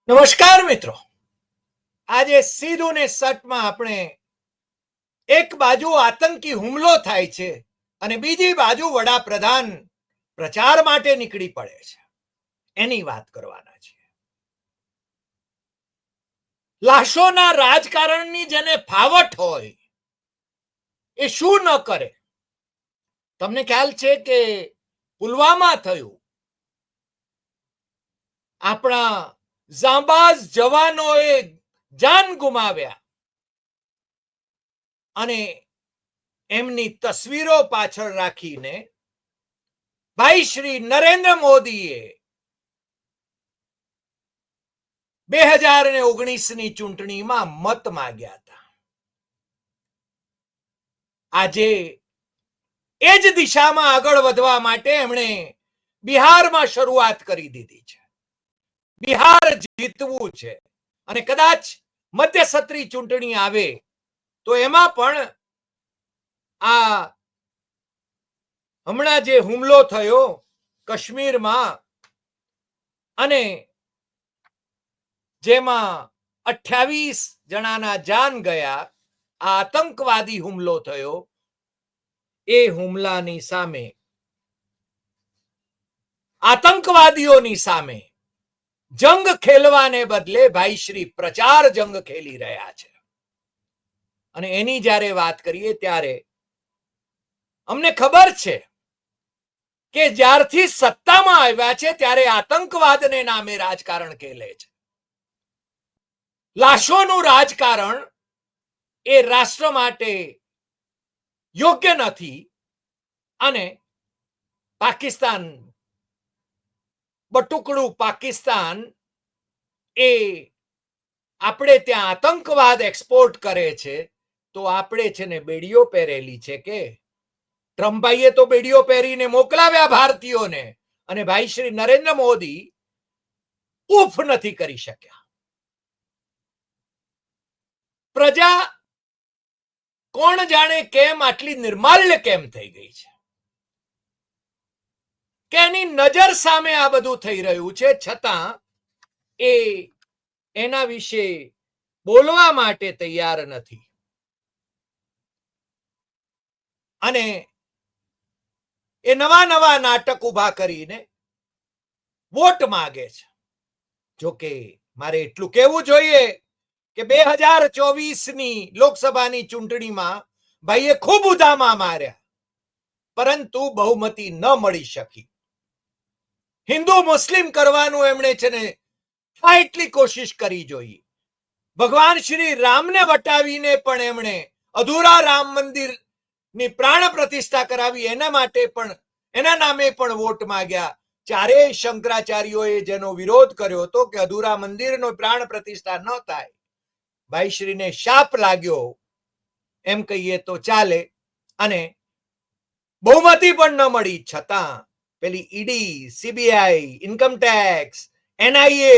નમસ્કાર મિત્રો, આજે સીધું ને સટમાં આપણે એક બાજુ આતંકી હુમલો થાય છે અને બીજી બાજુ વડાપ્રધાન પ્રચાર માટે નીકળી પડે છે એની વાત કરવાના છે. લાશોના રાજકારણની જેને ફાવટ હોય એ શું ન કરે. તમને ખ્યાલ છે કે પુલવામા થયું, આપણા જાંબાઝ જવાનોએ જાન ગુમાવ્યા અને એમની તસવીરો પાછળ રાખીને ભાઈ શ્રી નરેન્દ્ર મોદીએ 2019ની ચૂંટણીમાં મત માંગ્યા હતા. આજે એ જ દિશામાં આગળ વધવા માટે એમણે બિહારમાં શરૂઆત કરી દીધી છે. બિહાર જીતવું છે અને કદાચ મધ્યસત્રી ચૂંટણી આવે તો એમાં પણ આ હમણાં જે હુમલો થયો કાશ્મીરમાં અને જેમાં 28 જણાના જાન ગયા, આ આતંકવાદી હુમલો થયો, એ હુમલાની સામે આતંકવાદીઓની સામે જંગ ખેલવાને બદલે ભાઈ શ્રી પ્રચાર જંગ ખેલી રહ્યા છે. અને એની જ્યારે વાત કરીએ ત્યારે અમને ખબર છે કે જ્યારથી સત્તામાં આવ્યા છે ત્યારે આતંકવાદને નામે રાજકારણ ખેલે છે. લાશોનું રાજકારણ એ રાષ્ટ્ર માટે યોગ્ય નથી અને પાકિસ્તાન, બટુકડું પાકિસ્તાન એ આપણે ત્યાં આતંકવાદ એક્સપોર્ટ કરે છે તો આપણે છે ને બેડીઓ પહેરેલી છે કે ટ્રમ્પભાઈએ તો બેડીઓ પહેરીને મોકલાવ્યા ભારતીયોને અને ભાઈ શ્રી નરેન્દ્ર મોદી ઉફ નથી કરી શક્યા. પ્રજા કોણ જાણે કેમ આટલી નિર્માલ્ય કેમ થઈ ગઈ છે કે એની નજર સામે આ બધું થઈ રહ્યું છે છતાં એ એના વિશે બોલવા માટે તૈયાર નથી અને એ નવા નવા નાટક ઉભા કરીને વોટ માંગે છે. જોકે મારે એટલું કહેવું જોઈએ કે 2024ની લોકસભાની ચૂંટણીમાં ભાઈએ ખૂબ ઉધામા માર્યા પરંતુ બહુમતી ન મળી શકી. હિન્દુ મુસ્લિમ કરવાનું એમણે છે ને એટલી કોશિશ કરી જોઈ. ભગવાન શ્રી રામને વટાવીને પણ એમણે અધૂરા રામ મંદિરની પ્રાણ પ્રતિષ્ઠા કરાવી, એના માટે પણ એના નામે પણ વોટ માંગ્યા. ચારેય શંકરાચાર્યોએ જેનો વિરોધ કર્યો હતો કે અધૂરા મંદિરનો પ્રાણ પ્રતિષ્ઠા ન થાય, ભાઈશ્રીને શાપ લાગ્યો એમ કહીએ તો ચાલે અને બહુમતી પણ ન મળી છતાં પેલી ઈડી, સીબીઆઈ, ઇન્કમટેક્સ, એનઆઈએ,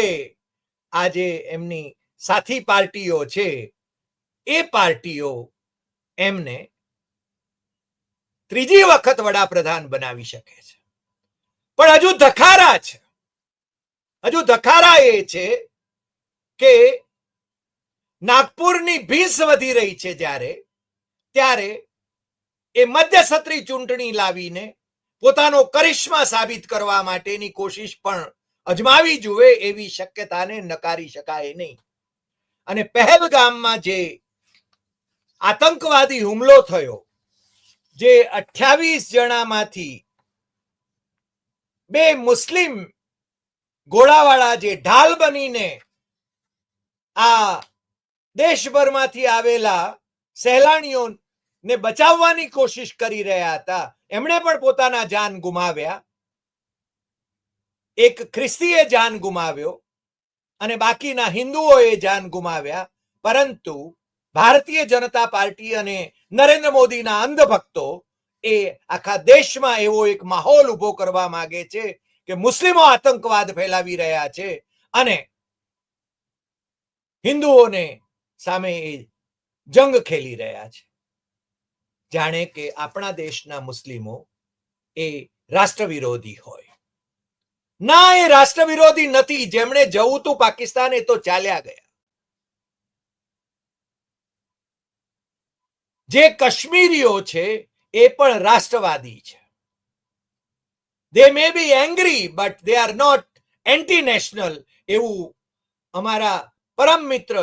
આજે એમની સાથી પાર્ટીઓ છે એ પાર્ટીઓ એમને ત્રીજી વખત વડાપ્રધાન બનાવી શકે છે. પણ હજુ ધખારા છે. હજુ ધખારા એ છે કે નાગપુરની ભીંસ વધી રહી છે ત્યારે એ મધ્યસત્રી ચૂંટણી લાવીને પોતાનો કરિશ્મા સાબિત કરવા માટેની કોશિશ પણ અજમાવી જુએ એવી શક્યતાને નકારી શકાય નહીં. અને પહેલગામમાં જે આતંકવાદી હુમલો થયો, જે 28 જણામાંથી 2 મુસ્લિમ ઘોડાવાળા જે ઢાલ બનીને આ દેશભરમાંથી આવેલા સહેલાણીઓને બચાવવાની કોશિશ કરી રહ્યા હતા, એમણે પણ પોતાના જાન ગુમાવ્યા. એક ખ્રિસ્તીએ જાન ગુમાવ્યો અને બાકીના હિન્દુઓએ જાન ગુમાવ્યા. પરંતુ ભારતીય જનતા પાર્ટી અને નરેન્દ્ર મોદીના અંધભક્તો એ આખા દેશમાં એવો એક માહોલ ઉભો કરવા માંગે છે કે મુસ્લિમો આતંકવાદ ફેલાવી રહ્યા છે અને હિન્દુઓને સામે એ જંગ ખેલી રહ્યા છે. જાણે કે આપણા દેશના મુસ્લિમો એ રાષ્ટ્ર વિરોધી હોય. ના, એ રાષ્ટ્ર વિરોધી નથી. જેમણે જવું તું પાકિસ્તાન એ તો ચાલ્યા ગયા. જે કાશ્મીરીઓ છે એ પણ રાષ્ટ્રવાદી છે. They may be angry but they are not anti national, એવું અમારા પરમ મિત્ર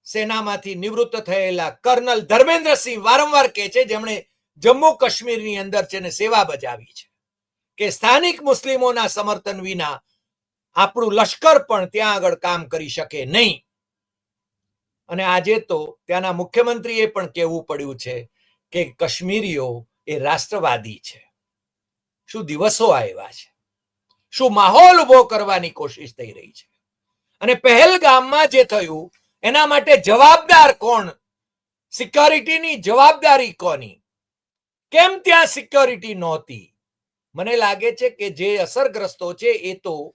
સેનામાંથી નિવૃત્ત થયેલા કર્નલ ધર્મેન્દ્રસિંહ વારંવાર કહે છે, જેમણે જમ્મુ કાશ્મીરની અંદર છે ને સેવા બજાવી છે, કે સ્થાનિક મુસ્લિમોના સમર્થન વિના આપણું લશ્કર પણ ત્યાં આગળ કામ કરી શકે નહીં. અને આજે તો ત્યાંના મુખ્યમંત્રીએ પણ કહેવું પડ્યું છે કે કાશ્મીરીઓ એ રાષ્ટ્રવાદી છે. શું દિવસો આવ્યા છે, શું માહોલ ઉભો કરવાની કોશિશ થઈ રહી છે. અને પહેલગામમાં જે થયું એના માટે જવાબદાર કોણ? સિક્યોરિટીની જવાબદારી કોની? કેમ ત્યાં સિક્યોરિટી નહોતી? મને લાગે છે કે જે અસરગ્રસ્તો છે એ તો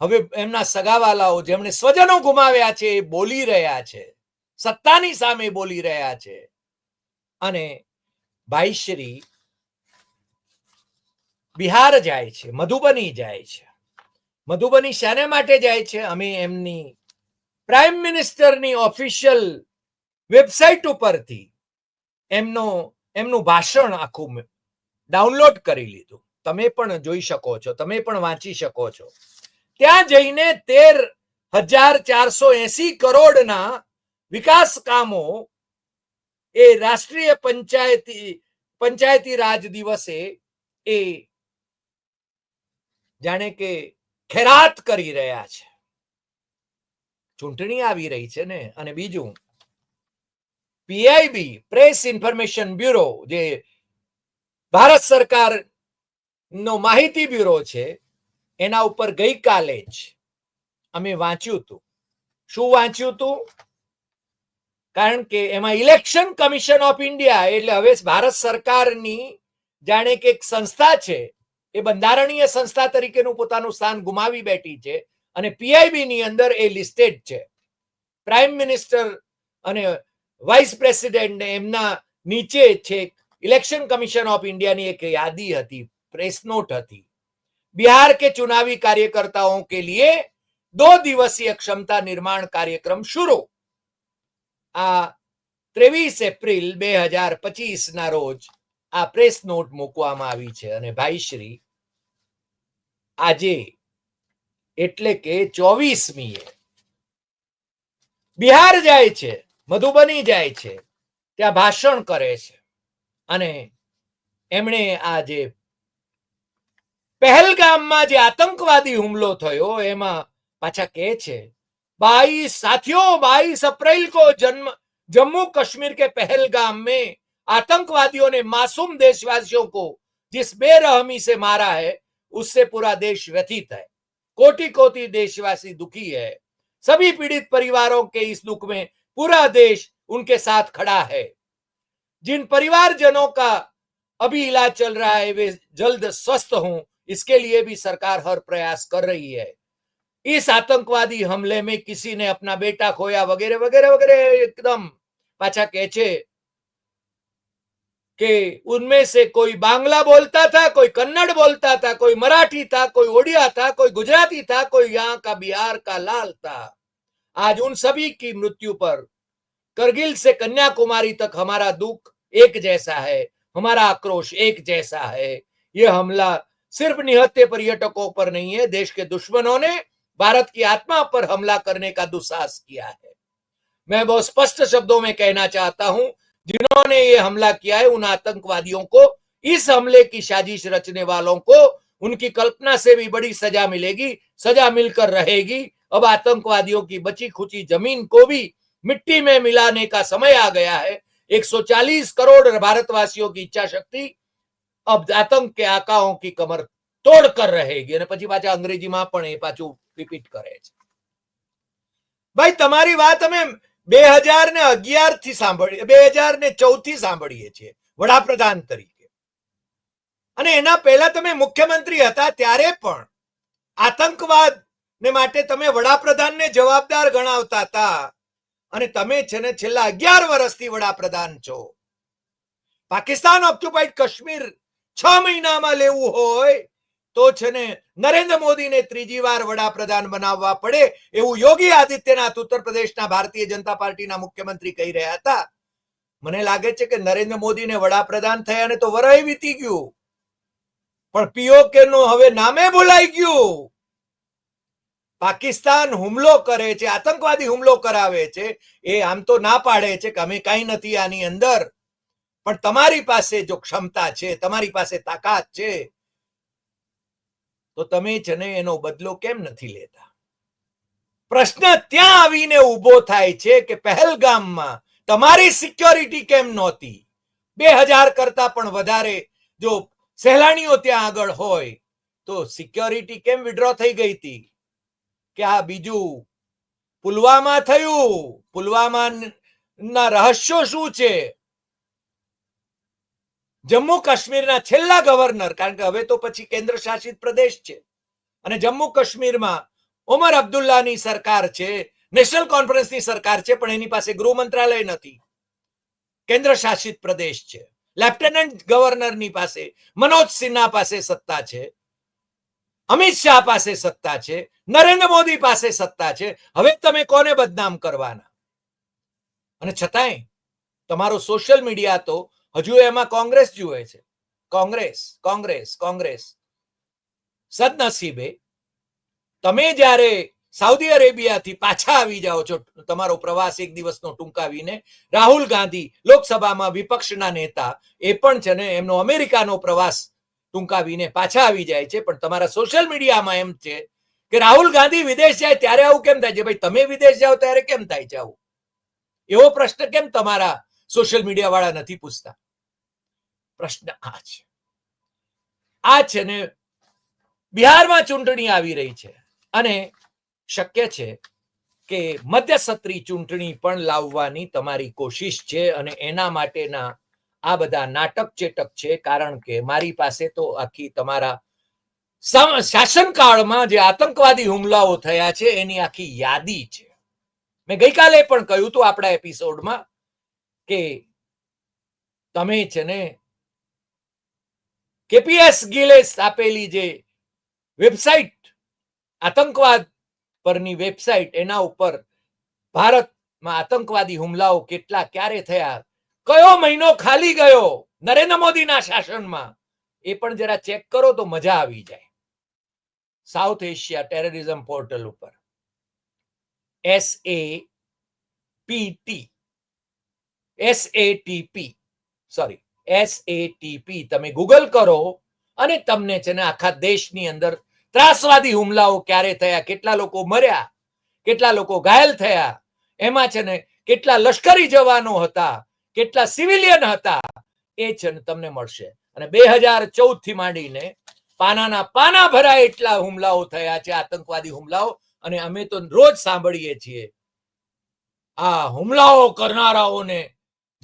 હવે એમના સગાવાલાઓ જેમણે સ્વજનો ગુમાવ્યા છે એ બોલી રહ્યા છે, સત્તાની સામે બોલી રહ્યા છે. અને ભાઈશ્રી બિહાર જાય છે, મધુબની જાય છે. મધુબની શાને માટે જાય છે? અમે એમની પ્રાઇમ મિનિસ્ટરની ઓફિશિયલ વેબસાઇટ ઉપરથી એમનું ભાષણ આખું ડાઉનલોડ કરી લીધું. તમે પણ જોઈ શકો છો, તમે પણ વાંચી શકો છો. ત્યાં જઈને 13,480 કરોડના વિકાસ કામો એ રાષ્ટ્રીય પંચાયતી રાજ દિવસે એ જાણે કે ખેરાત કરી રહ્યા છે. ચૂંટણી આવી રહી છે ને. અને બીજું, પીઆઈબી પ્રેસ ઇન્ફોર્મેશન બ્યુરો, જે ભારત સરકાર નો માહિતી બ્યુરો છે, એના ઉપર ગઈકાલે જ અમે વાંચ્યું હતું. શું વાંચ્યું હતું? કારણ કે એમાં ઇલેક્શન કમિશન ઓફ ઇન્ડિયા, એટલે હવે ભારત સરકારની જાણે કે એક સંસ્થા છે, એ બંધારણીય સંસ્થા તરીકેનું પોતાનું સ્થાન ગુમાવી બેઠી છે. અને પીઆઈબી ની અંદર એ લિસ્ટેડ છે. પ્રાઇમ મિનિસ્ટર અને વાઇસ પ્રેસિડેન્ટ એમના નીચે છે इलेक्शन कमीशन ऑफ इंडिया ની एक यादी હતી, प्रेस नोट હતી. बिहार के चुनावी कार्यकर्ताओं के लिए 2 दिवसीय क्षमता निर्माण कार्यक्रम शुरू. આ 23 એપ્રિલ 2025 ના રોજ આ પ્રેસ નોટ મૂકવામાં આવી છે. અને ભાઈશ્રી આજે એટલે કે 24મીએ બિહાર જાય છે, મધુબની જાય છે, ત્યાં ભાષણ કરે છે. અને એમણે આ જે પહેલગામમાં જે આતંકવાદી હુમલો થયો એમાં પાછા કહે છે, 22 अप्रैल को जम्मू कश्मीर के पहलगाम में आतंकवादियों ने मासूम देशवासियों को जिस बेरहमी से मारा है उससे पूरा देश व्यथित है. कोटि कोटि देशवासी दुखी है. सभी पीड़ित परिवारों के इस दुख में पूरा देश उनके साथ खड़ा है. जिन परिवारजनों का अभी इलाज चल रहा है वे जल्द स्वस्थ हों, इसके लिए भी सरकार हर प्रयास कर रही है. इस आतंकवादी हमले में किसी ने अपना बेटा खोया वगैरह वगैरह वगैरह. एकदम पाछा कहे छे कि उनमें से कोई बांग्ला बोलता था, कोई कन्नड़ बोलता था, कोई मराठी था, कोई ओडिया था, कोई गुजराती था, कोई यहाँ का बिहार का लाल था. आज उन सभी की मृत्यु पर करगिल से कन्याकुमारी तक हमारा दुख एक जैसा है, हमारा आक्रोश एक जैसा है. ये हमला सिर्फ निहत्थे पर्यटकों पर नहीं है, देश के दुश्मनों ने भारत की आत्मा पर हमला करने का दुस्साहस किया है. मैं बहुत स्पष्ट शब्दों में कहना चाहता हूं, जिन्होंने ये हमला किया है उन आतंकवादियों को, इस हमले की साजिश रचने वालों को उनकी कल्पना से भी बड़ी सजा मिलेगी, सजा मिलकर रहेगी. अब आतंकवादियों की बची खुची जमीन को भी मिट्टी में मिलाने का समय आ गया है. 140 करोड़ भारतवासियों की इच्छा शक्ति अब आतंक के आकाओं की कमर तोड़ कर रहेगी. અને પછી પાછા અંગ્રેજીમાં પણ એ પાછું રિપીટ કરે છે. ભાઈ તમારી વાત અમે 2011 થી સાંભળી, 2014 થી સાંભળીએ છીએ વડાપ્રધાન તરીકે. અને એના પહેલા તમે મુખ્યમંત્રી હતા ત્યારે પણ આતંકવાદ ને માટે તમે વડાપ્રધાનને જવાબદાર ગણાવતા હતા. અને તમે છે ને છેલ્લા 11 વર્ષથી વડાપ્રધાન છો. પાકિસ્તાન ઓક્યુપાઈડ કાશ્મીર 6 મહિનામાં લેવું હોય તો છે ને નરેન્દ્ર મોદીને ત્રીજી વાર વડાપ્રધાન બનાવવા પડે એવું યોગી આદિત્યનાથ ઉત્તર પ્રદેશના ભારતીય જનતા પાર્ટીના મુખ્યમંત્રી કહી રહ્યા હતા. મને લાગે છે કે નરેન્દ્ર મોદીને વડાપ્રધાન થયાને તો વરય વીતી ગયું, પણ પીઓકે નું હવે નામે ભૂલાઈ ગયું. પાકિસ્તાન હુમલો કરે છે, આતંકવાદી હુમલો કરાવે છે, એ આમ તો ના પાડે છે કે અમે કઈ નથી આની અંદર, પણ તમારી પાસે જો ક્ષમતા છે, તમારી પાસે તાકાત છે, તો તમે છે ને એનો બદલો કેમ નથી લેતા? પ્રશ્ન ત્યાં આવીને ઉભો થાય છે કે પહેલગામમાં તમારી સિક્યોરિટી કેમ નહોતી? 2000 કરતા પણ વધારે જો સહેલાણીઓ ત્યાં આગળ હોય તો સિક્યોરિટી કેમ વિડ્રો થઈ ગઈ હતી? કે આ બીજું પુલવામા થયું, પુલવામાના રહસ્યો શું છે? જમ્મુ કાશ્મીરના છેલ્લા ગવર્નર, કારણ કે હવે તો પછી કેન્દ્ર શાસિત પ્રદેશ છે અને જમ્મુ કાશ્મીરમાં ઉમર અબ્દુલ્લાની સરકાર છે, નેશનલ કોન્ફરન્સની સરકાર છે, પણ એની પાસે ગૃહ મંત્રાલય નથી, કેન્દ્ર શાસિત પ્રદેશ છે. લેફ્ટનન્ટ ગવર્નરની પાસે, મનોજ સિન્હા પાસે સત્તા છે, અમિત શાહ પાસે સત્તા છે, નરેન્દ્ર મોદી પાસે સત્તા છે. હવે તમે કોને બદનામ કરવાના? અને છતાંય તમારો સોશિયલ મીડિયા તો હજુ એમાં કોંગ્રેસ જુએ છે. કોંગ્રેસ કોંગ્રેસ કોંગ્રેસ. સદનસીબે તમે જ્યારે સાઉદી અરેબિયાથી પાછા આવી જાઓ છો, તમારો પ્રવાસ એક દિવસનો ટૂંકાવીને, રાહુલ ગાંધી લોકસભામાં વિપક્ષના નેતા, એ પણ છે ને એમનો અમેરિકાનો પ્રવાસ ટૂંકાવીને પાછા આવી જાય છે. પણ તમારા સોશિયલ મીડિયામાં એમ છે કે રાહુલ ગાંધી વિદેશ જાય ત્યારે આવું કેમ થાય છે? ભાઈ તમે વિદેશ જાઓ ત્યારે કેમ થાય છે આવું? એવો પ્રશ્ન કેમ તમારા સોશિયલ મીડિયા વાળા નથી પૂછતા? પ્રશ્ન આ છે. આ છે ને બિહારમાં ચૂંટણી આવી રહી છે અને શક્ય છે કે મધ્યસત્રી ચૂંટણી પણ લાવવાની તમારી કોશિશ છે અને એના માટેના આ બધા નાટક ચેટક છે. કારણ કે મારી પાસે તો આખી તમારા શાસનકાળમાં જે આતંકવાદી હુમલાઓ થયા છે એની આખી યાદી છે. મેં ગઈકાલે પણ કહ્યું હતું આપણા એપિસોડમાં કે તમે છે ને કેપીએસ ગિલે આપેલી જે વેબસાઇટ, આતંકવાદ પરની વેબસાઇટ, એના ઉપર ભારતમાં આતંકવાદી હુમલાઓ કેટલા ક્યારે થયા, કયો મહિનો ખાલી ગયો નરેન્દ્ર મોદીના શાસનમાં, એ પણ જરા ચેક કરો તો મજા આવી જાય. સાઉથ એશિયા ટેરરિઝમ પોર્ટલ ઉપર SATP તમે ગૂગલ કરો અને તમને છે ને આખા દેશની અંદર ત્રાસવાદી હુમલાઓ ક્યારે થયા, કેટલા લોકો મર્યા, કેટલા લોકો ઘાયલ થયા, એમાં છે ને કેટલા લશ્કરી જવાનો હતા, કેટલા સિવિલિયન હતા, એ છે ને તમને મળશે. અને 2014 થી માંડીને પાનાના પાના ભરાય એટલા હુમલાઓ થયા છે, આતંકવાદી હુમલાઓ. અને અમે તો રોજ સાંભળીએ છીએ આ હુમલાઓ કરનારાઓને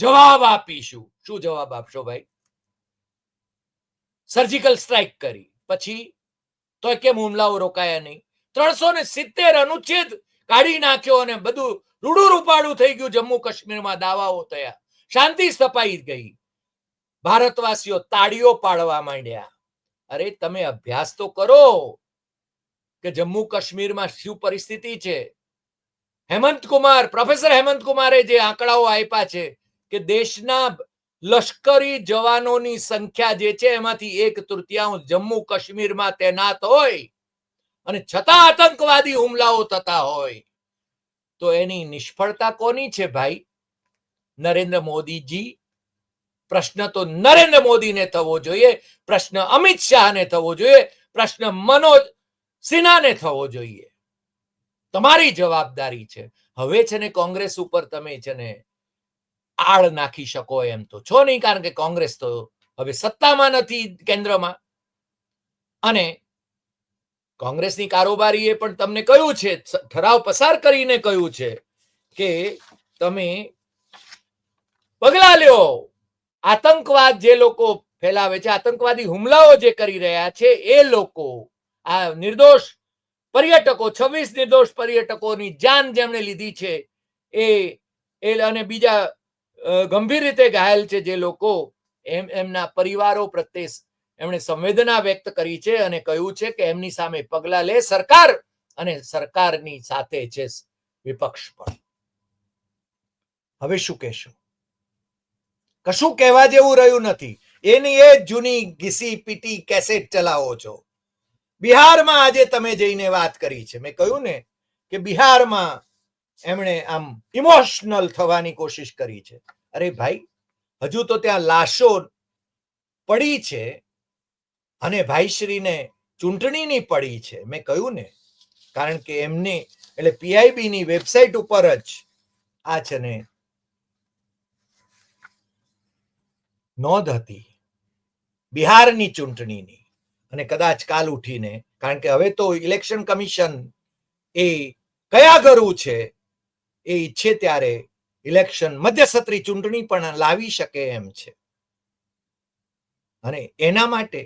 જવાબ આપીશું. શું જવાબ આપશો ભાઈ? સર્જિકલ સ્ટ્રાઇક કરી પછી તો કેમ હુમલાઓ રોકાયા નહીં? 370 અનુચ્છેદ કાઢી નાખ્યો અને બધું રૂડું રૂપાડું થઈ ગયું. જમ્મુ કાશ્મીરમાં દાવાઓ થયા, શાંતિ સ્થપાઈ ગઈ, ભારતવાસીઓ તાળીઓ પાડવા માંડ્યા. અરે તમે અભ્યાસ તો કરો કે જમ્મુ કાશ્મીરમાં શું પરિસ્થિતિ છે. પ્રોફેસર હેમંત કુમારે જે આંકડાઓ આપ્યા છે કે દેશના લશ્કરી જવાનોની સંખ્યા જે છે એમાંથી 1/3 જમ્મુ કાશ્મીરમાં તૈનાત હોય અને છતાં આતંકવાદી હુમલાઓ થતા હોય, તો એની નિષ્ફળતા કોની છે ભાઈ? નરેન્દ્ર મોદીજી. પ્રશ્ન તો નરેન્દ્ર મોદીને થવો જોઈએ, પ્રશ્ન અમિત શાહને થવો જોઈએ, પ્રશ્ન મનોજ સિન્હાને થવો જોઈએ. તમારી જવાબદારી છે. હવે છે ને કોંગ્રેસ ઉપર તમે છે ને આળ નાખી શકો એમ તો છો નહીં, કારણ કે કોંગ્રેસ તો હવે સત્તામાં નથી કેન્દ્રમાં. અને કોંગ્રેસની કારોબારીએ પણ તમને કહ્યું છે, ઠરાવ પસાર કરીને કહ્યું છે કે તમે પગલા લ્યો. આતંકવાદ જે લોકો ફેલાવે છે, આતંકવાદી હુમલાઓ જે કરી રહ્યા છે, એ લોકો, આ નિર્દોષ પર્યટકો, 26 નિર્દોષ પર્યટકોની જાન જેમણે લીધી છે એ અને બીજા ગંભીર રીતે ઘાયલ છે જે લોકો, એમના પરિવારો પ્રત્યે એમણે સંવેદના વ્યક્ત કરી છે અને કહ્યું છે કે એમની સામે પગલાં લે સરકાર, અને સરકારની સાથે છે વિપક્ષ પણ. હવે શું કહેશું? કશું કહેવા જેવું રહ્યું નથી. એની એ જૂની ઘીસી પીટી કેસેટ ચલાવો છો. બિહારમાં આજે તમે જઈને વાત કરી છે. મેં કહ્યું ને કે બિહારમાં એમણે આમ ઇમોશનલ થવાની કોશિશ કરી છે. અરે ભાઈ, હજુ તો ત્યાં લાશો પડી છે અને ભાઈશ્રીને ચૂંટણીની પડી છે. મેં કહ્યું ને, કારણ કે એમને એટલે પીઆઈબીની વેબસાઇટ ઉપર જ આ છે ને નોંધ હતી બિહારની ચૂંટણીની, અને કદાચ કાલ ઉઠીને, કારણ કે હવે તો ઇલેક્શન કમિશન એ કયા ગરું છે એ ઈચ્છે ત્યારે ઇલેક્શન મધ્યસત્રી ચૂંટણી પણ લાવી શકે એમ છે. અને એના માટે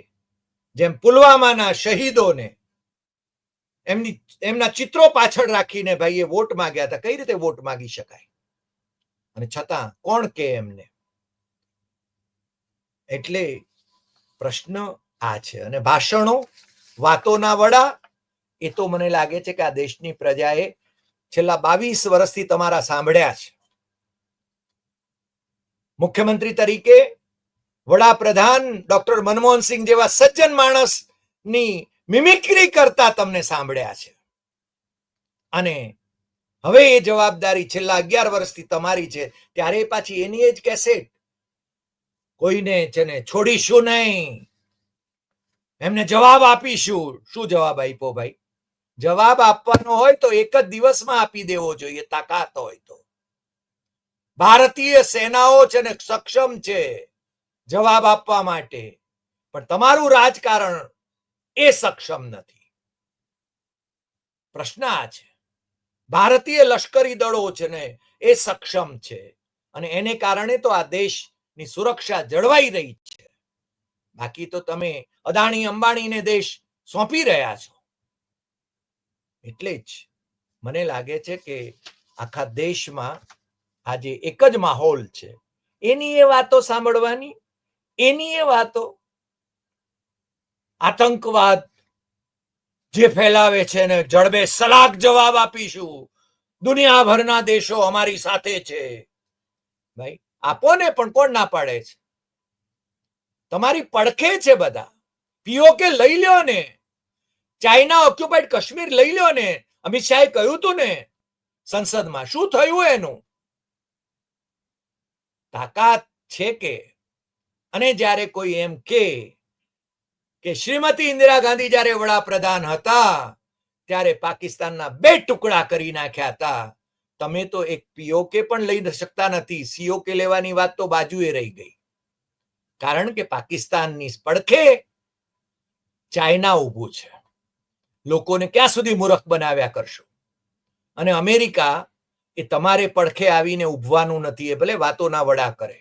જેમ પુલવામાના શહીદોને એમના ચિત્રો પાછળ રાખીને ભાઈએ વોટ માંગ્યા હતા, કઈ રીતે વોટ માંગી શકાય? અને છતાં કોણ કે એમને? એટલે પ્રશ્ન આ છે. અને ભાષણો, વાતોના વડા, એ તો મને લાગે છે કે આ દેશની પ્રજાએ છેલ્લા 22 વર્ષથી તમારા સાંભળ્યા છે. મુખ્યમંત્રી તરીકે વડાપ્રધાન ડોક્ટર મનમોહનસિંહ જેવા સજ્જન માણસની મિમિક્રી કરતા તમને સાંભળ્યા છે. અને હવે એ જવાબદારી છેલ્લા 11 વર્ષથી તમારી છે, ત્યારે પાછી એની એ જ કેસેટ. કોઈને છે ને છોડીશું નહીં, એમને જવાબ આપીશું. શું જવાબ આપ્યો ભાઈ? જવાબ આપવાનો હોય તો એક જ દિવસમાં આપી દેવો જોઈએ, તાકાત હોય તો. ભારતીય સેનાઓ છે ને સક્ષમ છે જવાબ આપવા માટે, પણ તમારું રાજકારણ એ સક્ષમ નથી. પ્રશ્ન આ છે. ભારતીય લશ્કરી દળો છે ને એ સક્ષમ છે, અને એને કારણે તો આ દેશની સુરક્ષા જળવાઈ રહી છે. બાકી તો તમે અદાણી અંબાણીને દેશ સોંપી રહ્યા છો. એટલે જ મને લાગે છે કે આખા દેશમાં આજે એક જ માહોલ છે. એની એ વાતો સાંભળવાની, એની એ વાતો. આતંકવાદ જે ફેલાવે છે ને જડબે સલાક જવાબ આપીશું, દુનિયાભરના દેશો અમારી સાથે છે. ભાઈ આપો ને, પણ કોણ ના પાડે છે? તમારી પડખે છે બધા. પીઓકે લઈ લ્યો ને, ચાઇના ઓક્યુપાઈડ કાશ્મીર લઈ લ્યો ને. અમિત શાહે કહ્યું હતું ને સંસદમાં, શું થયું એનું? તાકાત છે કે? અને જ્યારે કોઈ એમ કે શ્રીમતી ઇન્દિરા ગાંધી જ્યારે વડાપ્રધાન હતા ત્યારે પાકિસ્તાનના 2 ટુકડા કરી નાખ્યા હતા. તમે તો એક પીઓકે પણ લઈ શકતા નથી. સીઓકે લેવાની વાત તો બાજુએ રહી ગઈ, કારણ કે પાકિસ્તાનની પડખે ચાઇના ઊભું છે. લોકોને ક્યાં સુધી મૂર્ખ બનાવ્યા કરશો? અને અમેરિકા એ તમારે પડખે આવીને ઉભવાનું નથી, એ ભલે વાતોના વડા કરે.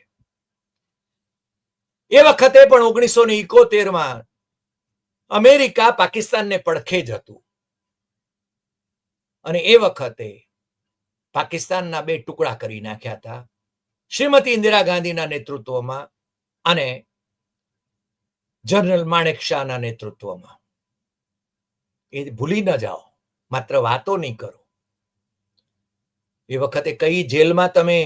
એ વખતે પણ 1971માં અમેરિકા પાકિસ્તાનને પડખે જ હતું, અને એ વખતે પાકિસ્તાનના 2 ટુકડા કરી નાખ્યા હતા શ્રીમતી ઇન્દિરા ગાંધીના નેતૃત્વમાં અને જનરલ માણેક શાહના નેતૃત્વમાં. એ ભૂલી ન જાઓ, માત્ર વાતો નહીં કરો. એ વખતે કઈ જેલમાં તમે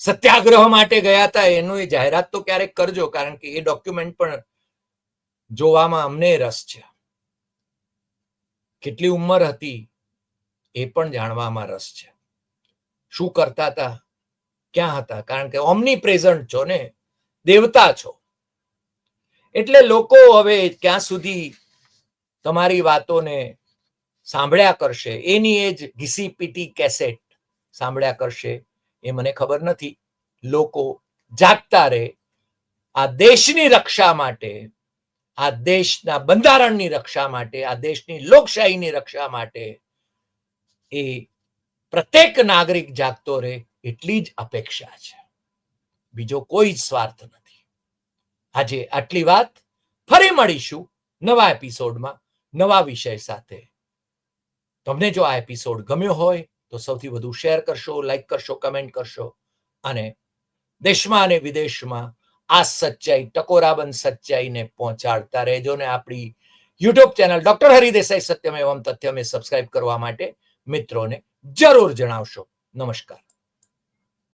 સત્યાગ્રહ માટે ગયા હતા એનું એ જાહેરાત તો ક્યારેક કરજો, કારણ કે એ ડોક્યુમેન્ટ પણ જોવામાં અમને રસ છે. કેટલી ઉંમર હતી એ પણ જાણવામાં રસ છે. શું કરતા હતા, ક્યાં હતા? કારણ કે ઓમની પ્રેઝન્ટ છો ને, દેવતા છો. એટલે લોકો હવે ક્યાં સુધી તમારી વાતોને સાંભળ્યા કરશે, એની એ જ ઘીસી પીટી કેસેટ સાંભળ્યા કરશે, એ મને ખબર નથી. લોકો જાગતા રહે. આ દેશની રક્ષા માટે, આ દેશના બંધારણની રક્ષા માટે, આ દેશની લોકશાહીની રક્ષા માટે એ પ્રત્યેક નાગરિક જાગતો રહે, એટલી જ અપેક્ષા છે. બીજો કોઈ જ સ્વાર્થ નથી. આજે આટલી વાત. ફરી મળીશું નવા એપિસોડમાં, નવા વિષય સાથે. તમને જો આ એપિસોડ ગમ્યો હોય તો સૌથી વધુ શેર કરશો, લાઈક કરશો, કમેન્ટ કરશો, અને દેશમાં અને વિદેશમાં આ સચ્ચાઈ ટકોરાબંધ સચ્ચાઈને પહોંચાડતા રહેજો ને આપણી યુટ્યુબ ચેનલ ડોક્ટર હરિદેસાઈ સત્યમ એવમ તથ્યમે સબસ્ક્રાઇબ કરવા માટે મિત્રોને જરૂર જણાવશો. નમસ્કાર.